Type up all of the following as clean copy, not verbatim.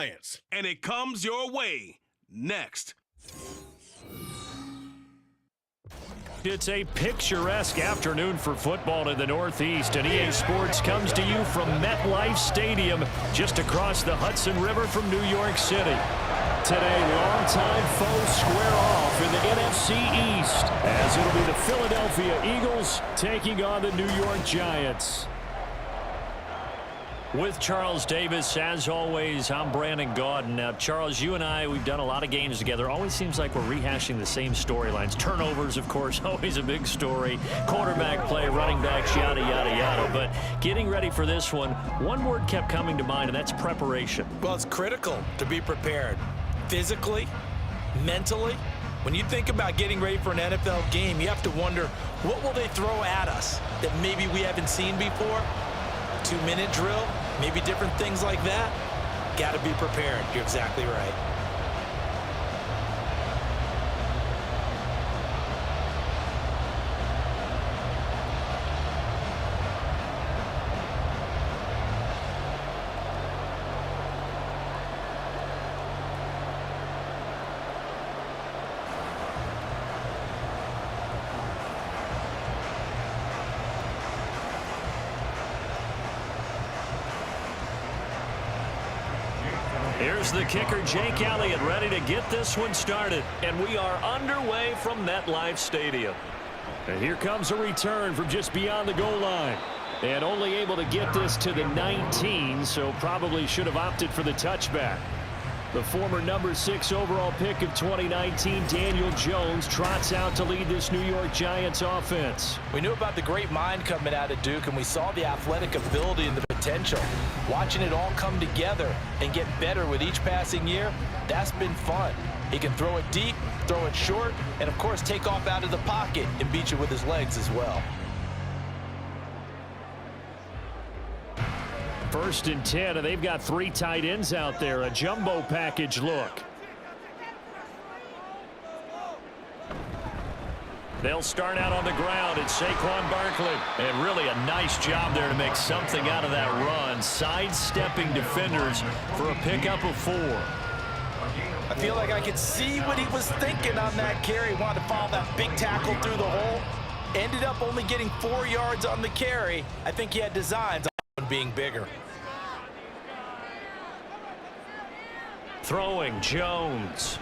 Giants, and it comes your way next. It's a picturesque afternoon for football in the Northeast, and EA Sports comes to you from MetLife Stadium, just across the Hudson River from New York City. Today, longtime foes square off in the NFC East, as it'll be the Philadelphia Eagles taking on the New York Giants. With Charles Davis, as always, I'm Brandon Gaudin. Now, Charles, you and I, we've done a lot of games together. Always seems like we're rehashing the same storylines. Turnovers, of course, always a big story. Quarterback play, running backs, yada, yada, yada. But getting ready for this one word kept coming to mind, and that's preparation. Well, it's critical to be prepared physically, mentally. When you think about getting ready for an NFL game, you have to wonder, what will they throw at us that maybe we haven't seen before? 2-minute drill, maybe different things like that. Got to be prepared. You're exactly right. Here's the kicker, Jake Elliott, ready to get this one started. And we are underway from MetLife Stadium. And here comes a return from just beyond the goal line. And only able to get this to the 19, so probably should have opted for the touchback. The former number 6 overall pick of 2019, Daniel Jones, trots out to lead this New York Giants offense. We knew about the great mind coming out of Duke, and we saw the athletic ability and the potential. Watching it all come together and get better with each passing year, that's been fun. He can throw it deep, throw it short, and of course take off out of the pocket and beat you with his legs as well. 1st and 10, and they've got 3 tight ends out there. A jumbo package look. They'll start out on the ground. It's Saquon Barkley. And really a nice job there to make something out of that run. Sidestepping defenders for a pickup of 4. I feel like I could see what he was thinking on that carry. Wanted to follow that big tackle through the hole. Ended up only getting 4 yards on the carry. I think he had designs on being bigger. Throwing, Jones.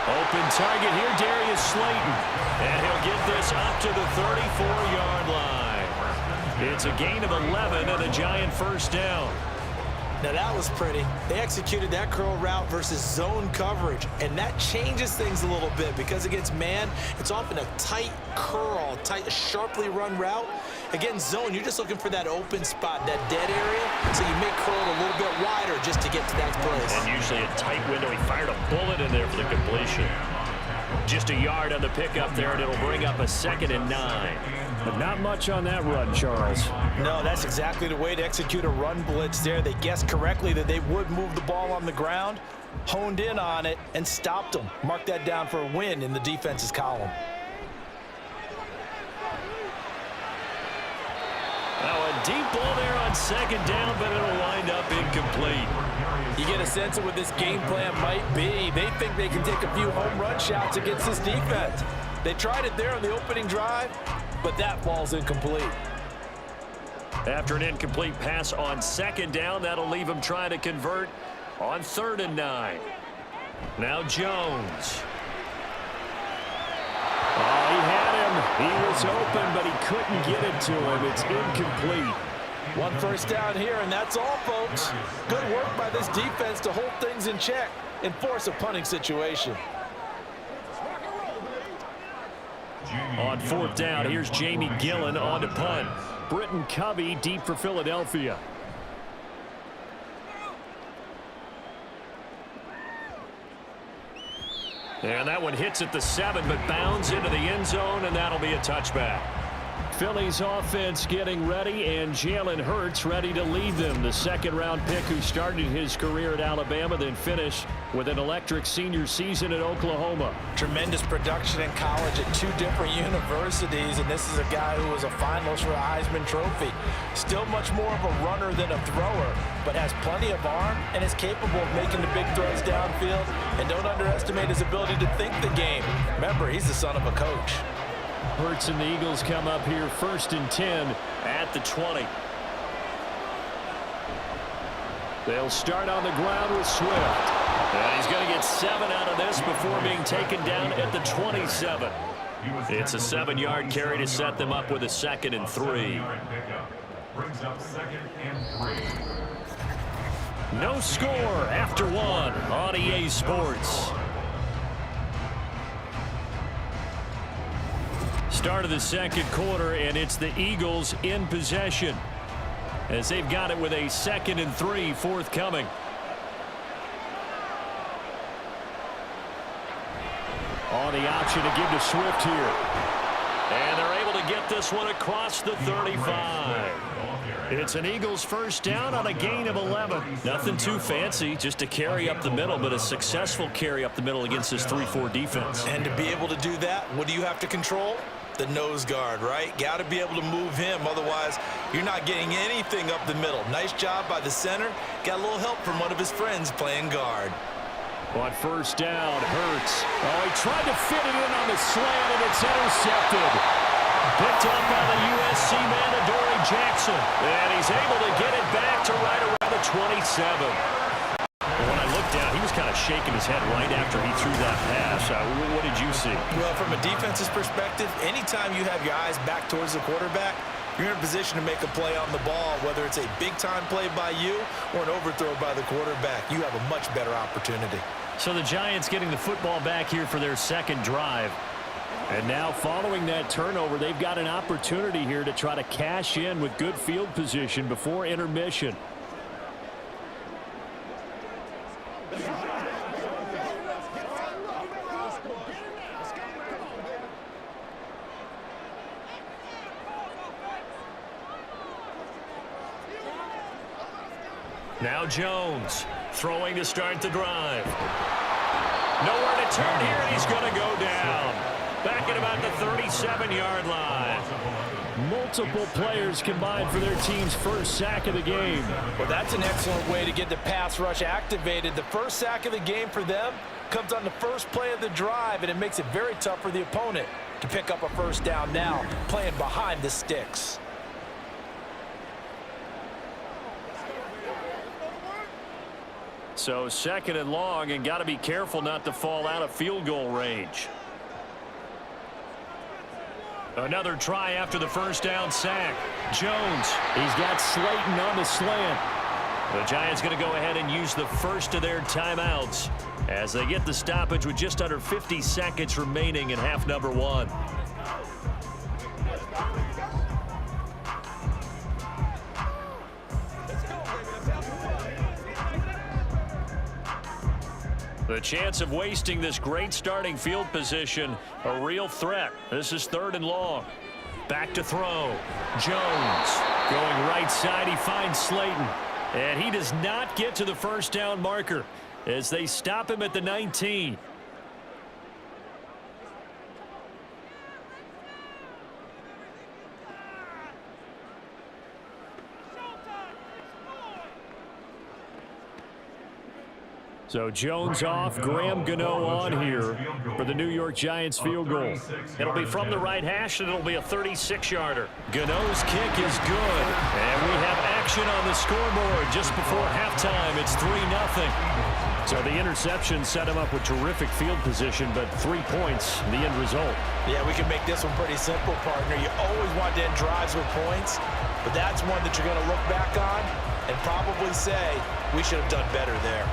Open target here, Darius Slayton. And he'll get this up to the 34-yard line. It's a gain of 11 and a Giant first down. Now that was pretty. They executed that curl route versus zone coverage, and that changes things a little bit because against man, it's often a tight curl, tight, sharply run route. Against zone, you're just looking for that open spot, that dead area, so you make curl a little bit wider just to get to that place. And usually a tight window. He fired a bullet in there for the completion. Just a yard on the pickup there, and it'll bring up a 2nd and 9. But not much on that run, Charles. No, that's exactly the way to execute a run blitz there. They guessed correctly that they would move the ball on the ground, honed in on it, and stopped them. Mark that down for a win in the defense's column. Now a deep ball there on 2nd down, but it'll wind up incomplete. You get a sense of what this game plan might be. They think they can take a few home run shots against this defense. They tried it there on the opening drive, but that ball's incomplete. After an incomplete pass on 2nd down, that'll leave him trying to convert on 3rd and 9. Now Jones. Oh, he had him. He was open, but he couldn't get it to him. It's incomplete. 1 first down here, and that's all, folks. Good work by this defense to hold things in check and force a punting situation. On 4th down, here's Jamie Gillen on to punt. Britton Covey deep for Philadelphia. And that one hits at the 7, but bounds into the end zone, and that'll be a touchback. Phillies offense getting ready, and Jalen Hurts ready to lead them. The second-round pick who started his career at Alabama, then finished with an electric senior season at Oklahoma. Tremendous production in college at 2 different universities, and this is a guy who was a finalist for the Heisman Trophy. Still much more of a runner than a thrower, but has plenty of arm and is capable of making the big throws downfield. And don't underestimate his ability to think the game. Remember, he's the son of a coach. Hurts and the Eagles come up here 1st and 10 at the 20. They'll start on the ground with Swift. And he's going to get 7 out of this before being taken down at the 27. It's a 7-yard carry to set them up with a 2nd and 3. Brings up 2nd and 3. No score after 1 on EA Sports. Start of the second quarter, and it's the Eagles in possession as they've got it with a 2nd and 3 forthcoming. On the option to give to Swift here. And they're able to get this one across the 35. It's an Eagles first down on a gain of 11. Nothing too fancy, just a carry up the middle, but a successful carry up the middle against this 3-4 defense. And to be able to do that, what do you have to control? The nose guard, right? Got to be able to move him. Otherwise, you're not getting anything up the middle. Nice job by the center. Got a little help from one of his friends playing guard. On first down, Hurts. Oh, he tried to fit it in on the slant, and it's intercepted. Picked up by the USC man, Adoree Jackson. And he's able to get it back to right around the 27. When I looked down, he was kind of shaking his head right after he threw that pass. What did you see? Well, from a defense's perspective, anytime you have your eyes back towards the quarterback, you're in a position to make a play on the ball, whether it's a big-time play by you or an overthrow by the quarterback. You have a much better opportunity. So the Giants getting the football back here for their second drive. And now following that turnover, they've got an opportunity here to try to cash in with good field position before intermission. Now Jones throwing to start the drive. Nowhere to turn here, and he's going to go down. Back at about the 37-yard line. Multiple players combined for their team's first sack of the game. Well, that's an excellent way to get the pass rush activated. The first sack of the game for them comes on the first play of the drive, and it makes it very tough for the opponent to pick up a first down now, playing behind the sticks. So 2nd and long, and got to be careful not to fall out of field goal range. Another try after the first down sack. Jones, he's got Slayton on the slant. The Giants going to go ahead and use the first of their timeouts as they get the stoppage with just under 50 seconds remaining in half number 1. The chance of wasting this great starting field position, a real threat. This is 3rd and long. Back to throw. Jones going right side. He finds Slayton. And he does not get to the first down marker as they stop him at the 19. So Jones off, Graham Gano on here for the New York Giants field goal. It'll be from the right hash, and it'll be a 36-yarder. Gano's kick is good, and we have action on the scoreboard just before halftime. It's 3-0. So the interception set him up with terrific field position, but 3 points, the end result. Yeah, we can make this one pretty simple, partner. You always want to end drives with points, but that's one that you're going to look back on and probably say, we should have done better there.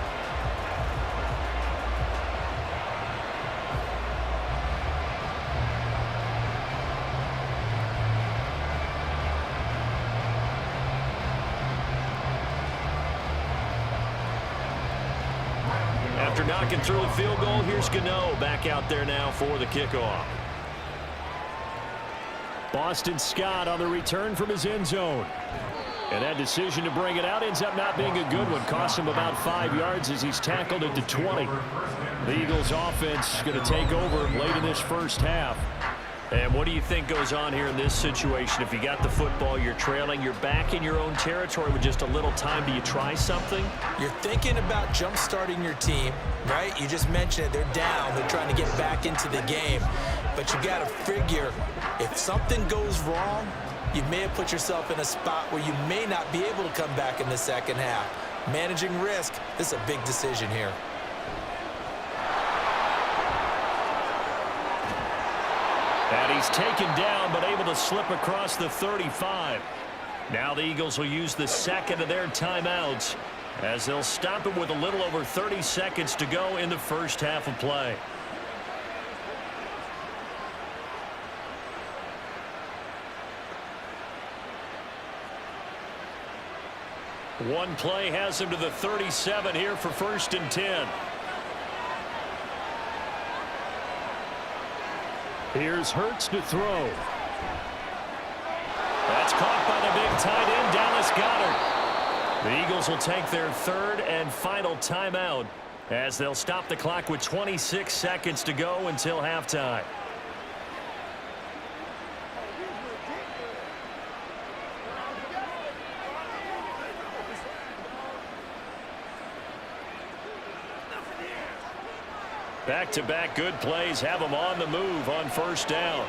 After knocking through a field goal, here's Gano back out there now for the kickoff. Boston Scott on the return from his end zone. And that decision to bring it out ends up not being a good one. Cost him about 5 yards as he's tackled at the 20. The Eagles offense going to take over late in this first half. And what do you think goes on here in this situation? If you got the football, you're trailing, you're back in your own territory with just a little time. Do you try something? You're thinking about jump-starting your team, right? You just mentioned it. They're down. They're trying to get back into the game. But you got to figure if something goes wrong, you may have put yourself in a spot where you may not be able to come back in the second half. Managing risk, this is a big decision here. And he's taken down, but able to slip across the 35. Now the Eagles will use the second of their timeouts as they'll stop it with a little over 30 seconds to go in the first half of play. One play has him to the 37 here for 1st and 10. Here's Hurts to throw. That's caught by the big tight end, Dallas Goedert. The Eagles will take their 3rd and final timeout as they'll stop the clock with 26 seconds to go until halftime. Back-to-back good plays have them on the move on 1st down.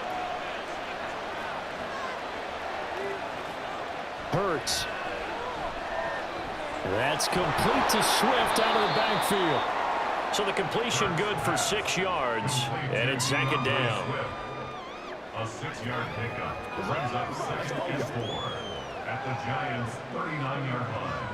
Hurts. That's complete to Swift out of the backfield. So the completion good for 6 yards, and it's 2nd down. A 6-yard pickup brings up 2nd and 4 at the Giants' 39-yard line.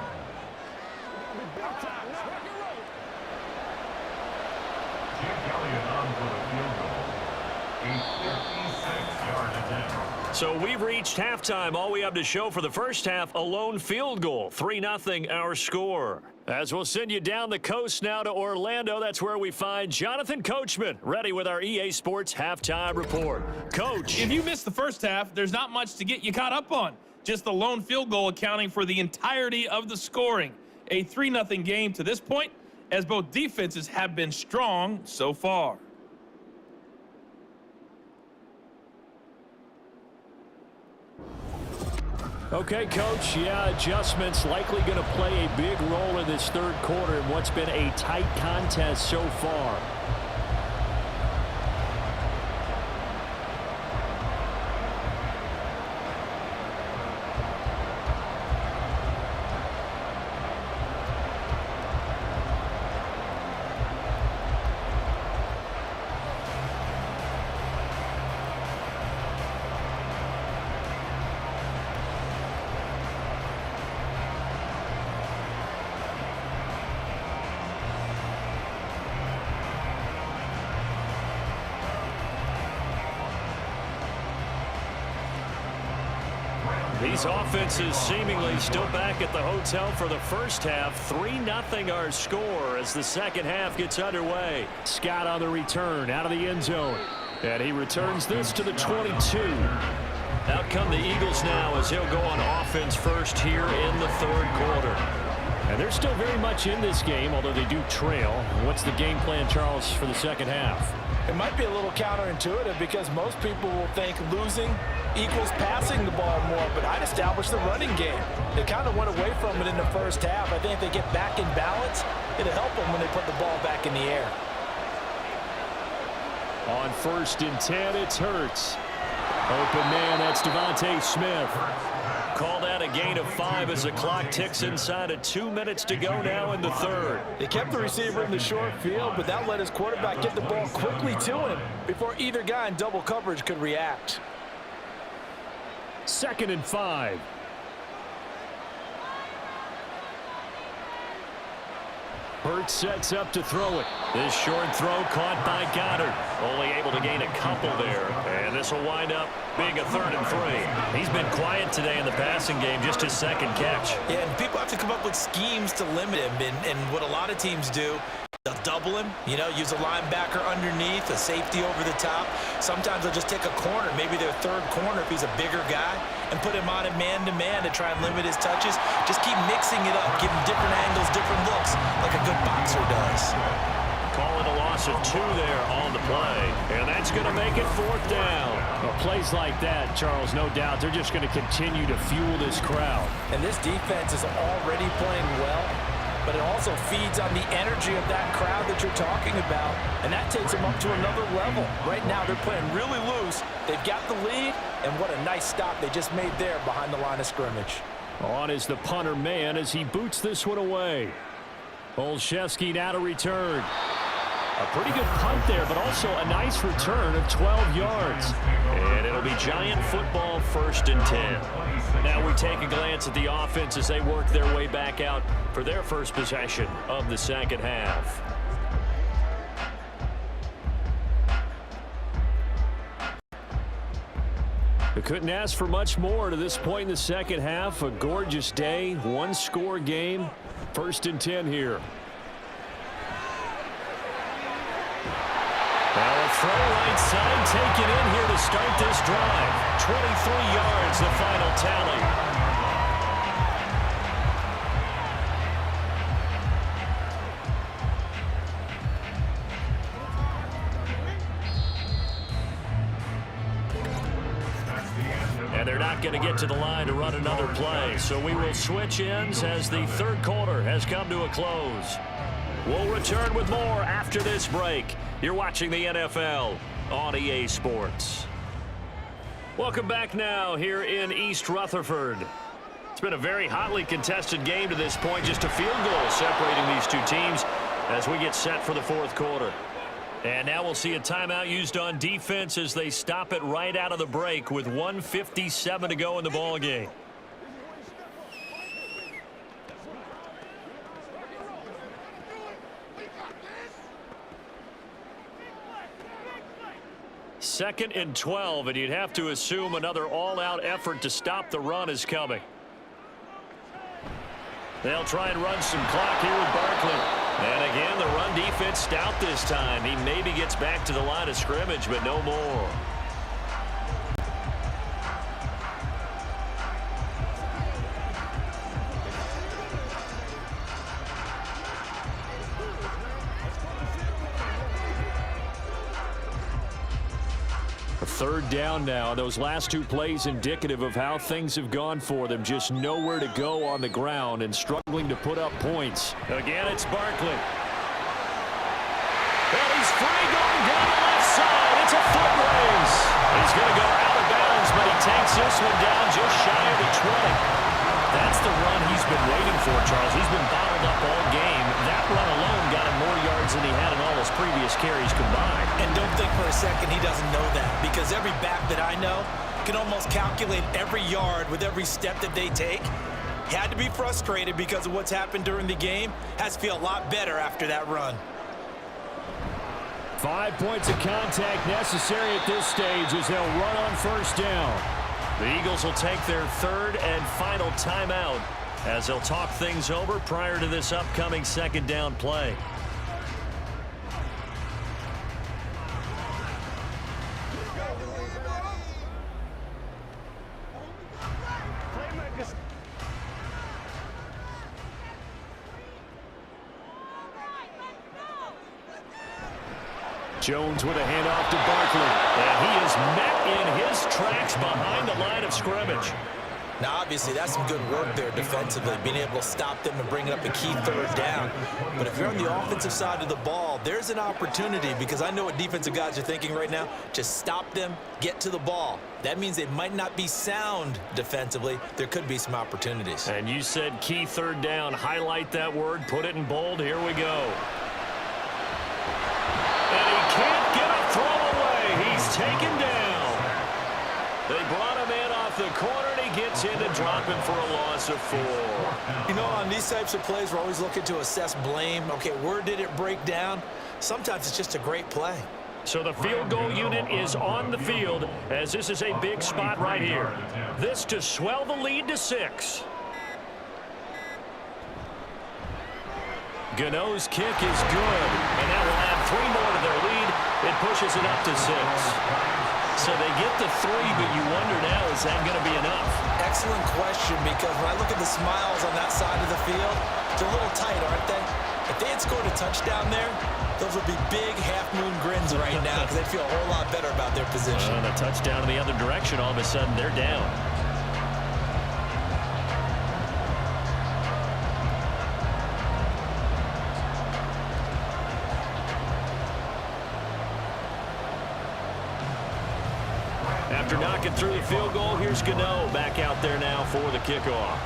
So we've reached halftime. All we have to show for the first half, a lone field goal. 3-0 our score. As we'll send you down the coast now to Orlando, that's where we find Jonathan Coachman, ready with our EA Sports halftime report. Coach. If you missed the first half, there's not much to get you caught up on. Just the lone field goal accounting for the entirety of the scoring. A 3-0 game to this point, as both defenses have been strong so far. Okay, Coach, adjustments likely going to play a big role in this 3rd quarter in what's been a tight contest so far. These offenses seemingly still back at the hotel for the first half. 3-0 our score as the second half gets underway. Scott on the return out of the end zone. And he returns this to the 22. Out come the Eagles now as he'll go on offense first here in the 3rd quarter. And they're still very much in this game, although they do trail. What's the game plan, Charles, for the second half? It might be a little counterintuitive because most people will think losing equals passing the ball more, but I'd establish the running game. They kind of went away from it in the first half. I think if they get back in balance, it'll help them when they put the ball back in the air. On 1st and 10, it's Hurts. Open man, that's Devontae Smith. Called out a gain of 5 as the clock ticks inside of 2 minutes to go now in the 3rd. They kept the receiver in the short field, but that let his quarterback get the ball quickly to him before either guy in double coverage could react. 2nd and 5. Hurts sets up to throw it. This short throw caught by Goedert. Only able to gain a couple there. And this will wind up being a 3rd and 3. He's been quiet today in the passing game, just his 2nd catch. Yeah, and people have to come up with schemes to limit him. And what a lot of teams do They'll double him, use a linebacker underneath, a safety over the top. Sometimes they'll just take a corner, maybe their third corner if he's a bigger guy, and put him on a man-to-man to try and limit his touches. Just keep mixing it up, give him different angles, different looks, like a good boxer does. Call it a loss of 2 there on the play, and that's going to make it 4th down. Well, plays like that, Charles, no doubt, they're just going to continue to fuel this crowd. And this defense is already playing well, but it also feeds on the energy of that crowd that you're talking about, and that takes them up to another level. Right now, they're playing really loose. They've got the lead, and what a nice stop they just made there behind the line of scrimmage. On is the punter man as he boots this one away. Olszewski now to return. A pretty good punt there, but also a nice return of 12 yards. And it'll be Giant football, 1st and 10. Now we take a glance at the offense as they work their way back out for their first possession of the second half. We couldn't ask for much more to this point in the second half. A gorgeous day, 1-score game, 1st and 10 here. Now a throw right side taken in here to start this drive. 23 yards, the final tally. And they're not going to get to the line to run another play. So we will switch ends as the 3rd quarter has come to a close. We'll return with more after this break. You're watching the NFL on EA Sports. Welcome back now here in East Rutherford. It's been a very hotly contested game to this point. Just a field goal separating these two teams as we get set for the 4th quarter. And now we'll see a timeout used on defense as they stop it right out of the break with 1:57 to go in the ball game. Second and 12, and you'd have to assume another all-out effort to stop the run is coming. They'll try and run some clock here with Barkley. And again, the run defense stout this time. He maybe gets back to the line of scrimmage, but no more. Third down now. Those last 2 plays indicative of how things have gone for them. Just nowhere to go on the ground and struggling to put up points. Again, it's Barkley. And he's free going down the left side. It's a foot race. He's going to go out of bounds, but he takes this one down just shy of the 20. That's the run he's been waiting for, Charles. He's been bottled up all game. That run alone got him more yards than he had in all his previous carries combined. And don't think for a second he doesn't know that, because every back that I know can almost calculate every yard with every step that they take. He had to be frustrated because of what's happened during the game. Has to feel a lot better after that run. 5 points of contact necessary at this stage as they'll run on 1st down. The Eagles will take their 3rd and final timeout as they'll talk things over prior to this upcoming 2nd down play. Jones with a handoff to Barkley. And he is met in his tracks behind the line of scrimmage. Now, obviously, that's some good work there defensively, being able to stop them and bring up a key 3rd down. But if you're on the offensive side of the ball, there's an opportunity, because I know what defensive guys are thinking right now. Just stop them, get to the ball. That means they might not be sound defensively. There could be some opportunities. And you said key 3rd down. Highlight that word. Put it in bold. Here we go. And he can't get a throw away. He's taken down. They brought him in off the corner, and he gets in to drop him for a loss of 4. You know, on these types of plays, we're always looking to assess blame. Okay, where did it break down? Sometimes it's just a great play. So the field goal unit is on the field as this is a big spot right here. This to swell the lead to 6. Gano's kick is good, and that will add 3 more to their lead. It pushes it up to 6. So they get the 3, but you wonder now, is that going to be enough? Excellent question, because when I look at the smiles on that side of the field, they're a little tight, aren't they? If they had scored a touchdown there, those would be big half-moon grins right now because they'd feel a whole lot better about their position. And a touchdown in the other direction, all of a sudden they're down. After knocking through the field goal, here's Gano back out there now for the kickoff.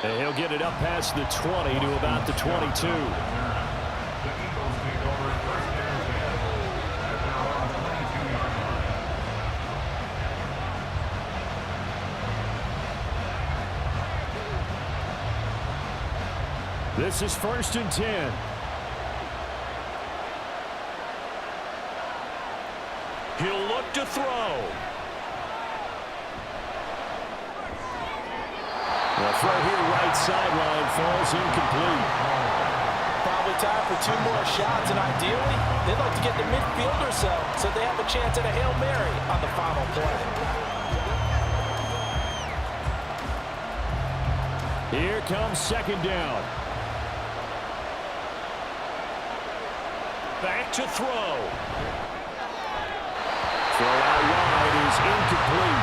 And he'll get it up past the 20 to about the 22. The Eagles take over first and 10 at their own 22-yard line. This is 1st and 10. He'll look to throw. The throw here right sideline falls incomplete. Probably time for 2 more shots, and ideally, they'd like to get the midfield or so they have a chance at a Hail Mary on the final play. Here comes 2nd down. Back to throw. Throw out wide is incomplete.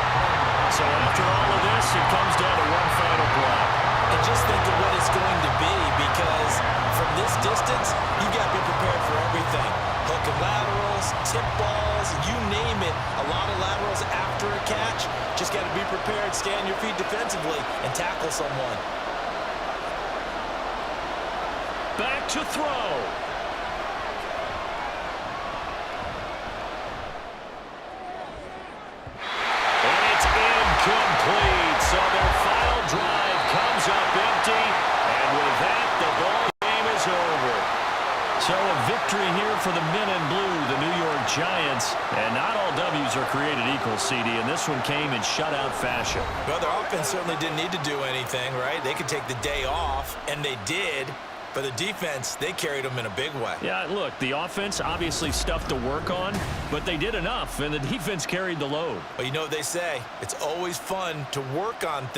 So after all of this, it comes down to one final play. And just think of what it's going to be, because from this distance, you've got to be prepared for everything. Hook and laterals, tip balls, you name it. A lot of laterals after a catch. Just got to be prepared, stay on your feet defensively, and tackle someone. Back to throw. Complete. So their final drive comes up empty, and with that, the ball game is over. So a victory here for the men in blue, the New York Giants. And not all W's are created equal, CD, and this one came in shutout fashion. Well, their offense certainly didn't need to do anything, right? They could take the day off, and they did. But the defense, they carried them in a big way. Yeah, look, the offense obviously stuff to work on, but they did enough, and the defense carried the load. Well, you know what they say. It's always fun to work on things.